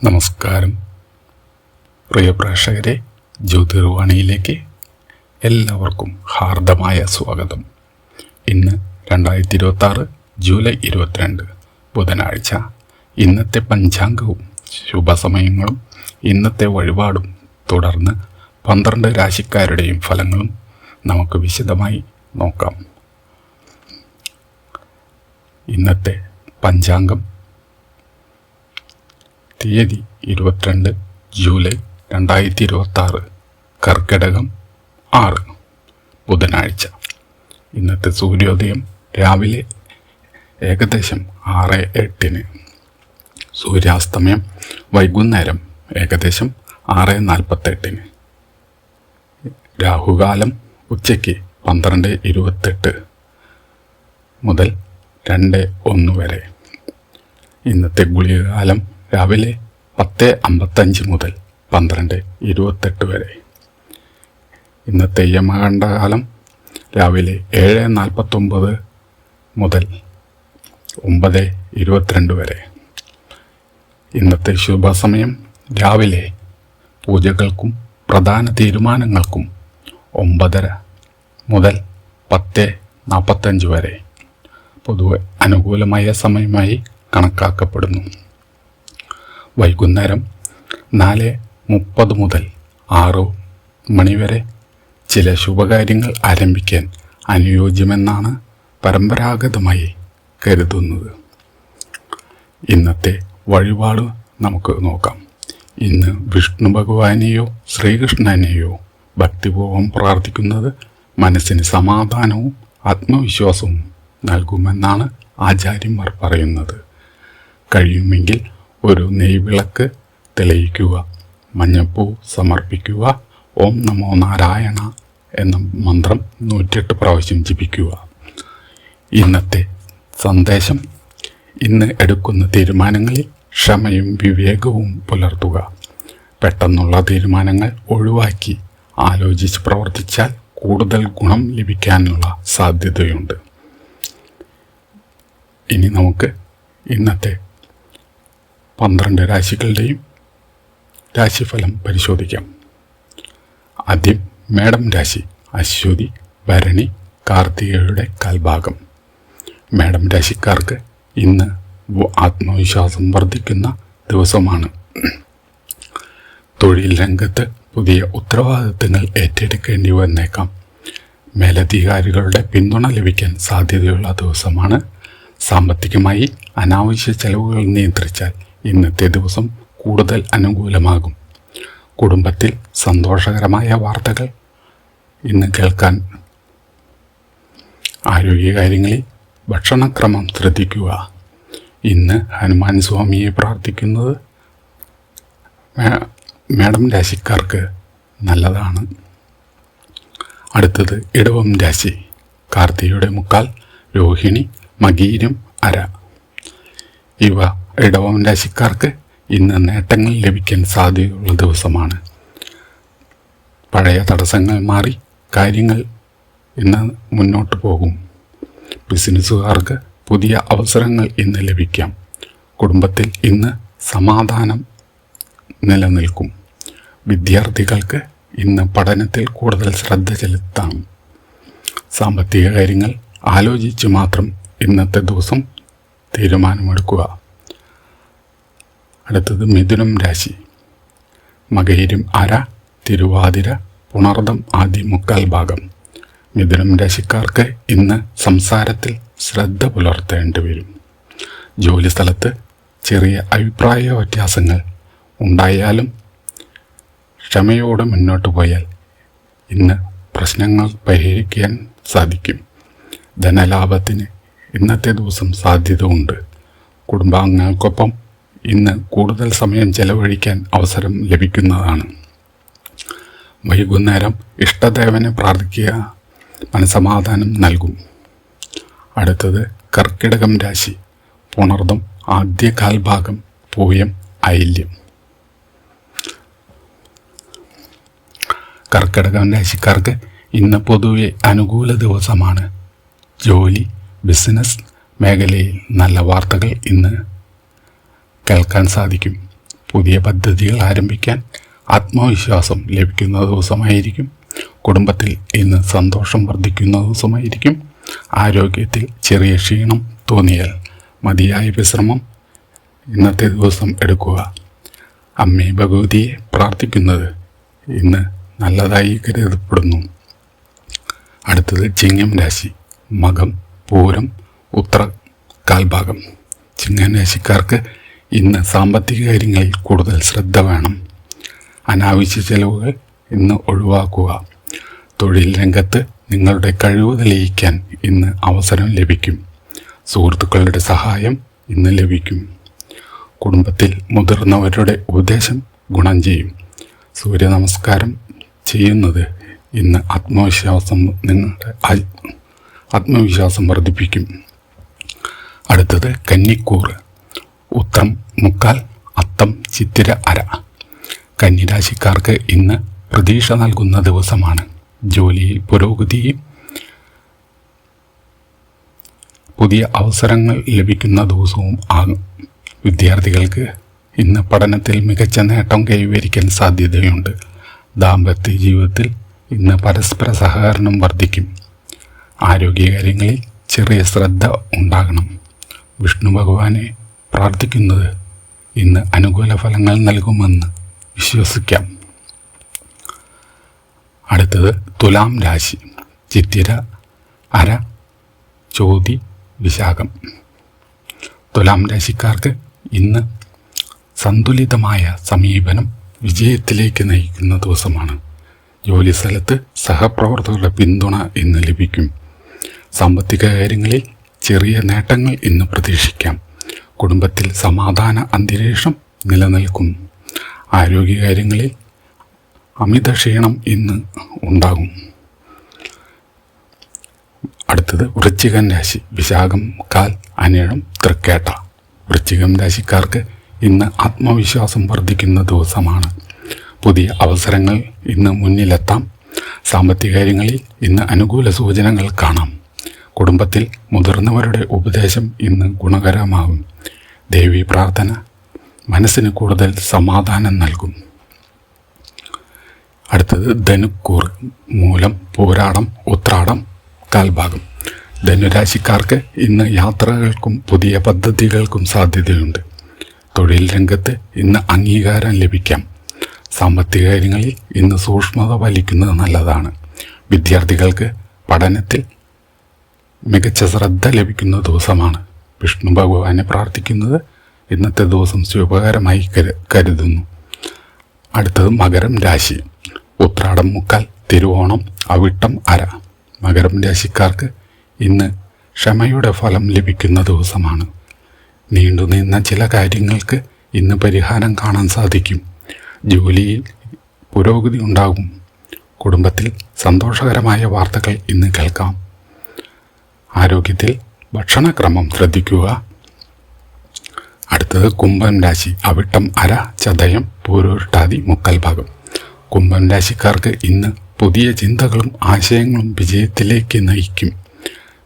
നമസ്കാരം പ്രിയ പ്രേക്ഷകരെ, ജ്യോതിർവാണിയിലേക്ക് എല്ലാവർക്കും ഹാർദമായ സ്വാഗതം. ഇന്ന് 2026 ജൂലൈ 22 ബുധനാഴ്ച. ഇന്നത്തെ പഞ്ചാംഗവും ശുഭസമയങ്ങളും ഇന്നത്തെ വഴിപാടും തുടർന്ന് 12 രാശിക്കാരുടെയും ഫലങ്ങളും നമുക്ക് വിശദമായി നോക്കാം. ഇന്നത്തെ പഞ്ചാംഗം തീയതി 22 ജൂലൈ 2026, കർക്കിടകം 6 ബുധനാഴ്ച. ഇന്നത്തെ സൂര്യോദയം രാവിലെ ഏകദേശം 6:08, സൂര്യാസ്തമയം വൈകുന്നേരം ഏകദേശം 6:48, രാഹുകാലം ഉച്ചയ്ക്ക് 12:28 മുതൽ 2:01 വരെ. ഇന്നത്തെ ഗുളികകാലം രാവിലെ 10:55 മുതൽ 12:28 വരെ. ഇന്നത്തെ യമകണ്ഠകാലം രാവിലെ 7:49 മുതൽ 9:22 വരെ. ഇന്നത്തെ ശുഭസമയം രാവിലെ പൂജകൾക്കും പ്രധാന തീരുമാനങ്ങൾക്കും 9:30 മുതൽ 10:45 വരെ പൊതുവെ അനുകൂലമായ സമയമായി കണക്കാക്കപ്പെടുന്നു. വൈകുന്നേരം 4:30 മുതൽ 6 മണി വരെ ചില ശുഭകാര്യങ്ങൾ ആരംഭിക്കാൻ അനുയോജ്യമെന്നാണ് പരമ്പരാഗതമായി കരുതുന്നത്. ഇന്നത്തെ വഴിപാട് നമുക്ക് നോക്കാം. ഇന്ന് വിഷ്ണു ഭഗവാനെയോ ശ്രീകൃഷ്ണനെയോ ഭക്തിപൂർവ്വം പ്രാർത്ഥിക്കുന്നത് മനസ്സിന് സമാധാനവും ആത്മവിശ്വാസവും നൽകുമെന്നാണ് ആചാര്യന്മാർ പറയുന്നത്. കഴിയുമെങ്കിൽ ഒരു നെയ്വിളക്ക് തെളിയിക്കുക, മഞ്ഞപ്പൂ സമർപ്പിക്കുക, ഓം നമോ നാരായണ എന്ന മന്ത്രം 108 പ്രാവശ്യം ജപിക്കുക. ഇന്നത്തെ സന്ദേശം: ഇന്ന് എടുക്കുന്ന തീരുമാനങ്ങളിൽ ക്ഷമയും വിവേകവും പുലർത്തുക. പെട്ടെന്നുള്ള തീരുമാനങ്ങൾ ഒഴിവാക്കി ആലോചിച്ച് പ്രവർത്തിച്ചാൽ കൂടുതൽ ഗുണം ലഭിക്കാനുള്ള സാധ്യതയുണ്ട്. ഇനി നമുക്ക് ഇന്നത്തെ 12 രാശികളുടെയും രാശിഫലം പരിശോധിക്കാം. ആദ്യം മേടം രാശി. അശ്വതി, ഭരണി, കാർത്തികയുടെ കാൽഭാഗം. മേടം രാശിക്കാർക്ക് ഇന്ന് ആത്മവിശ്വാസം വർദ്ധിക്കുന്ന ദിവസമാണ്. തൊഴിൽ രംഗത്ത് പുതിയ ഉത്തരവാദിത്തങ്ങൾ ഏറ്റെടുക്കേണ്ടി വന്നേക്കാം. മേലധികാരികളുടെ പിന്തുണ ലഭിക്കാൻ സാധ്യതയുള്ള ദിവസമാണ്. സാമ്പത്തികമായി അനാവശ്യ ചെലവുകൾ നിയന്ത്രിച്ചാൽ ഇന്നത്തെ ദിവസം കൂടുതൽ അനുകൂലമാകും. കുടുംബത്തിൽ സന്തോഷകരമായ വാർത്തകൾ ഇന്ന് കേൾക്കാൻ. ആരോഗ്യകാര്യങ്ങളിൽ ഭക്ഷണക്രമം ശ്രദ്ധിക്കുക. ഇന്ന് ഹനുമാൻ സ്വാമിയെ പ്രാർത്ഥിക്കുന്നത് മേടം രാശിക്കാർക്ക് നല്ലതാണ്. അടുത്തത് ഇടവം രാശി. കാർത്തികയുടെ മുക്കാൽ, രോഹിണി, മകീരം, അര. ഇവ ഇടവം രാശിക്കാർക്ക് ഇന്ന് നേട്ടങ്ങൾ ലഭിക്കാൻ സാധ്യതയുള്ള ദിവസമാണ്. പഴയ തടസ്സങ്ങൾ മാറി കാര്യങ്ങൾ ഇന്ന് മുന്നോട്ട് പോകും. ബിസിനസ്സുകാർക്ക് പുതിയ അവസരങ്ങൾ ഇന്ന് ലഭിക്കാം. കുടുംബത്തിൽ ഇന്ന് സമാധാനം നിലനിൽക്കും. വിദ്യാർത്ഥികൾക്ക് ഇന്ന് പഠനത്തിൽ കൂടുതൽ ശ്രദ്ധ ചെലുത്താം. സാമ്പത്തിക കാര്യങ്ങൾ ആലോചിച്ച് മാത്രം ഇന്നത്തെ ദിവസം തീരുമാനമെടുക്കുക. അടുത്തത് മിഥുനം രാശി. മകയിരം, അര, തിരുവാതിര, പുണർദം ആദ്യ മുക്കാൽ ഭാഗം. മിഥുനം രാശിക്കാർക്ക് ഇന്ന് സംസാരത്തിൽ ശ്രദ്ധ പുലർത്തേണ്ടി വരും. ജോലി സ്ഥലത്ത് ചെറിയ അഭിപ്രായ വ്യത്യാസങ്ങൾ ഉണ്ടായാലും ക്ഷമയോടെ മുന്നോട്ട് പോയാൽ ഇന്ന് പ്രശ്നങ്ങൾ പരിഹരിക്കാൻ സാധിക്കും. ധനലാഭത്തിന് ഇന്നത്തെ ദിവസം സാധ്യത ഉണ്ട്. കുടുംബാംഗങ്ങൾക്കൊപ്പം ഇന്ന് കൂടുതൽ സമയം ചെലവഴിക്കാൻ അവസരം ലഭിക്കുന്നതാണ്. വൈകുന്നേരം ഇഷ്ടദേവനെ പ്രാർത്ഥിക്കുക, മനസമാധാനം നൽകും. അടുത്തത് കർക്കിടകം രാശി. പുണർദം ആദ്യ കാൽഭാഗം, പൂയം, ഐല്യം. കർക്കിടകം രാശിക്കാർക്ക് ഇന്ന് പൊതുവെ അനുകൂല ദിവസമാണ്. ജോലി, ബിസിനസ് മേഖലയിൽ നല്ല വാർത്തകൾ ഇന്ന് കേൾക്കാൻ സാധിക്കും. പുതിയ പദ്ധതികൾ ആരംഭിക്കാൻ ആത്മവിശ്വാസം ലഭിക്കുന്ന ദിവസമായിരിക്കും. കുടുംബത്തിൽ ഇന്ന് സന്തോഷം വർദ്ധിക്കുന്ന ദിവസമായിരിക്കും. ആരോഗ്യത്തിൽ ചെറിയ ക്ഷീണം തോന്നിയാൽ മതിയായ വിശ്രമം ഇന്നത്തെ ദിവസം എടുക്കുക. അമ്മേ ഭഗവതിയെ പ്രാർത്ഥിക്കുന്നത് ഇന്ന് നല്ലതായി കരുതപ്പെടുന്നു. അടുത്തത് ചിങ്ങം രാശി. മകം, പൂരം, ഉത്ര കാൽഭാഗം. ചിങ്ങം രാശിക്കാർക്ക് ഇന്ന് സാമ്പത്തിക കാര്യങ്ങളിൽ കൂടുതൽ ശ്രദ്ധ വേണം. അനാവശ്യ ചെലവുകൾ ഇന്ന് ഒഴിവാക്കുക. തൊഴിൽ രംഗത്ത് നിങ്ങളുടെ കഴിവ് തെളിയിക്കാൻ ഇന്ന് അവസരം ലഭിക്കും. സുഹൃത്തുക്കളുടെ സഹായം ഇന്ന് ലഭിക്കും. കുടുംബത്തിൽ മുതിർന്നവരുടെ ഉപദേശം ഗുണം ചെയ്യും. സൂര്യ നമസ്കാരം ചെയ്യുന്നത് ഇന്ന് നിങ്ങളുടെ ആത്മവിശ്വാസം വർദ്ധിപ്പിക്കും. അടുത്തത് കന്നിക്കൂറ്. ഉത്രം മുക്കാൽ, അത്തം ചിത്തിര അര. കന്നിരാശിക്കാർക്ക് ഇന്ന് പ്രതീക്ഷ നൽകുന്ന ദിവസമാണ്. ജോലിയിൽ പുരോഗതിയും പുതിയ അവസരങ്ങൾ ലഭിക്കുന്ന ദിവസവും ആകും. വിദ്യാർത്ഥികൾക്ക് ഇന്ന് പഠനത്തിൽ മികച്ച നേട്ടം കൈവരിക്കാൻ സാധ്യതയുണ്ട്. ദാമ്പത്യ ജീവിതത്തിൽ ഇന്ന് പരസ്പര സഹകരണം വർദ്ധിക്കും. ആരോഗ്യകാര്യങ്ങളിൽ ചെറിയ ശ്രദ്ധ ഉണ്ടാകണം. വിഷ്ണു ഭഗവാനെ പ്രാർത്ഥിക്കുന്നത് ഇന്ന് അനുകൂല ഫലങ്ങൾ നൽകുമെന്ന് വിശ്വസിക്കാം. അടുത്തത് തുലാം രാശി. ചിത്തിര അര, ചോതി, വിശാഖം. തുലാം രാശിക്കാർക്ക് ഇന്ന് സന്തുലിതമായ സമീപനം വിജയത്തിലേക്ക് നയിക്കുന്ന ദിവസമാണ്. ജോലിസ്ഥലത്ത് സഹപ്രവർത്തകരുടെ പിന്തുണ ഇന്ന് ലഭിക്കും. സാമ്പത്തിക കാര്യങ്ങളിൽ ചെറിയ നേട്ടങ്ങൾ ഇന്ന് പ്രതീക്ഷിക്കാം. കുടുംബത്തിൽ സമാധാന അന്തരീക്ഷം നിലനിൽക്കും. ആരോഗ്യകാര്യങ്ങളിൽ അമിത ക്ഷീണം ഇന്ന് ഉണ്ടാകും. അടുത്തത് വൃശ്ചികം രാശി. വിശാഖം, കാൽ, അനിഴം, തൃക്കേട്ട. വൃശ്ചികം രാശിക്കാർക്ക് ഇന്ന് ആത്മവിശ്വാസം വർദ്ധിക്കുന്ന ദിവസമാണ്. പുതിയ അവസരങ്ങൾ ഇന്ന് മുന്നിലെത്താം. സാമ്പത്തിക കാര്യങ്ങളിൽ ഇന്ന് അനുകൂല സൂചനകൾ കാണാം. കുടുംബത്തിൽ മുതിർന്നവരുടെ ഉപദേശം ഇന്ന് ഗുണകരമാകും. ദേവീ പ്രാർത്ഥന മനസ്സിന് കൂടുതൽ സമാധാനം നൽകും. അടുത്തത് ധനുക്കൂർ. മൂലം, പൂരാടം, ഉത്രാടം കാൽഭാഗം. ധനുരാശിക്കാർക്ക് ഇന്ന് യാത്രകൾക്കും പുതിയ പദ്ധതികൾക്കും സാധ്യതയുണ്ട്. തൊഴിൽ രംഗത്ത് ഇന്ന് അംഗീകാരം ലഭിക്കാം. സാമ്പത്തിക കാര്യങ്ങളിൽ ഇന്ന് സൂക്ഷ്മത പാലിക്കുന്നത് നല്ലതാണ്. വിദ്യാർത്ഥികൾക്ക് പഠനത്തിൽ മികച്ച ശ്രദ്ധ ലഭിക്കുന്ന ദിവസമാണ്. വിഷ്ണു ഭഗവാനെ പ്രാർത്ഥിക്കുന്നത് ഇന്നത്തെ ദിവസം ശുഭകരമായി കരുതുന്നു. അടുത്തത് മകരം രാശി. ഉത്രാടം മുക്കാൽ, തിരുവോണം, അവിട്ടം അര. മകരം രാശിക്കാർക്ക് ഇന്ന് ക്ഷമയുടെ ഫലം ലഭിക്കുന്ന ദിവസമാണ്. നീണ്ടുനിന്ന ചില കാര്യങ്ങൾക്ക് ഇന്ന് പരിഹാരം കാണാൻ സാധിക്കും. ജോലിയിൽ പുരോഗതി ഉണ്ടാകും. കുടുംബത്തിൽ സന്തോഷകരമായ വാർത്തകൾ ഇന്ന് കേൾക്കാം. ആരോഗ്യത്തിൽ ഭക്ഷണക്രമം ശ്രദ്ധിക്കുക. അടുത്തത് കുംഭം രാശി. അവിട്ടം അര, ചതയം, പൂരോരുട്ടാതി മുക്കാൽ ഭാഗം. കുംഭം രാശിക്കാർക്ക് ഇന്ന് പുതിയ ചിന്തകളും ആശയങ്ങളും വിജയത്തിലേക്ക് നയിക്കും.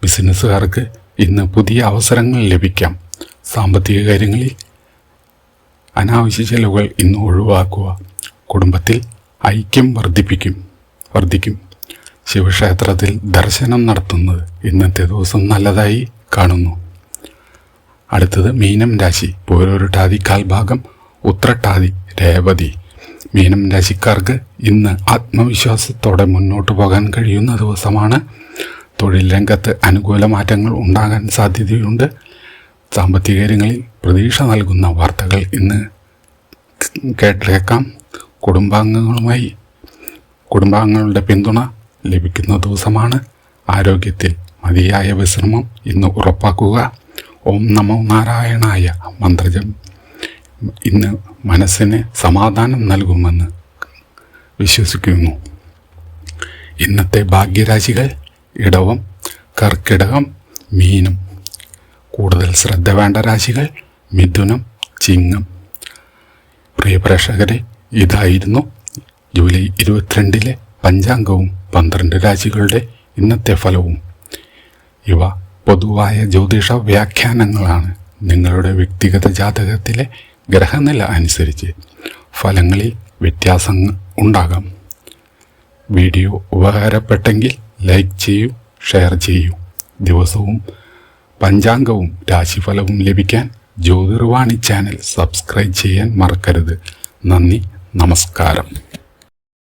ബിസിനസ്സുകാർക്ക് ഇന്ന് പുതിയ അവസരങ്ങൾ ലഭിക്കാം. സാമ്പത്തിക കാര്യങ്ങളിൽ അനാവശ്യ ചെലവുകൾ ഇന്ന് ഒഴിവാക്കുക. കുടുംബത്തിൽ ഐക്യം വർദ്ധിക്കും. ശിവക്ഷേത്രത്തിൽ ദർശനം നടത്തുന്നത് ഇന്നത്തെ ദിവസം നല്ലതായി കാണുന്നു. അടുത്തത് മീനം രാശി. പൂരോരുട്ടാതി കാൽഭാഗം, ഉത്രട്ടാതി, രേവതി. മീനം രാശിക്കാർക്ക് ഇന്ന് ആത്മവിശ്വാസത്തോടെ മുന്നോട്ട് പോകാൻ കഴിയുന്ന ദിവസമാണ്. തൊഴിൽ രംഗത്ത് അനുകൂല മാറ്റങ്ങൾ ഉണ്ടാകാൻ സാധ്യതയുണ്ട്. സാമ്പത്തിക കാര്യങ്ങളിൽ പ്രതീക്ഷ നൽകുന്ന വാർത്തകൾ ഇന്ന് കേട്ടേക്കാം. കുടുംബാംഗങ്ങളുടെ പിന്തുണ ലഭിക്കുന്ന ദിവസമാണ്. ആരോഗ്യത്തിൽ മതിയായ വിശ്രമം ഇന്ന് ഉറപ്പാക്കുക. ഓം നമോ നാരായണായ മന്ത്രജം ഇന്ന് മനസ്സിന് സമാധാനം നൽകുമെന്ന് വിശ്വസിക്കുന്നു. ഇന്നത്തെ ഭാഗ്യരാശികൾ ഇടവം, കർക്കിടകം, മീനം. കൂടുതൽ ശ്രദ്ധ വേണ്ട രാശികൾ മിഥുനം, ചിങ്ങം. പ്രിയ പ്രേക്ഷകരെ, ഇതായിരുന്നു ജൂലൈ 22 പഞ്ചാംഗവും 12 രാശികളുടെ ഇന്നത്തെ ഫലവും. ഇവ പൊതുവായ ജ്യോതിഷ വ്യാഖ്യാനങ്ങളാണ്. നിങ്ങളുടെ വ്യക്തിഗത ജാതകത്തിലെ ഗ്രഹനില അനുസരിച്ച് ഫലങ്ങളിൽ വ്യത്യാസങ്ങൾ ഉണ്ടാകാം. വീഡിയോ ഉപകാരപ്പെട്ടെങ്കിൽ ലൈക്ക് ചെയ്യൂ, ഷെയർ ചെയ്യൂ. ദിവസവും പഞ്ചാംഗവും രാശിഫലവും ലഭിക്കാൻ ജ്യോതിർവാണി ചാനൽ സബ്സ്ക്രൈബ് ചെയ്യാൻ മറക്കരുത്. നന്ദി, നമസ്കാരം.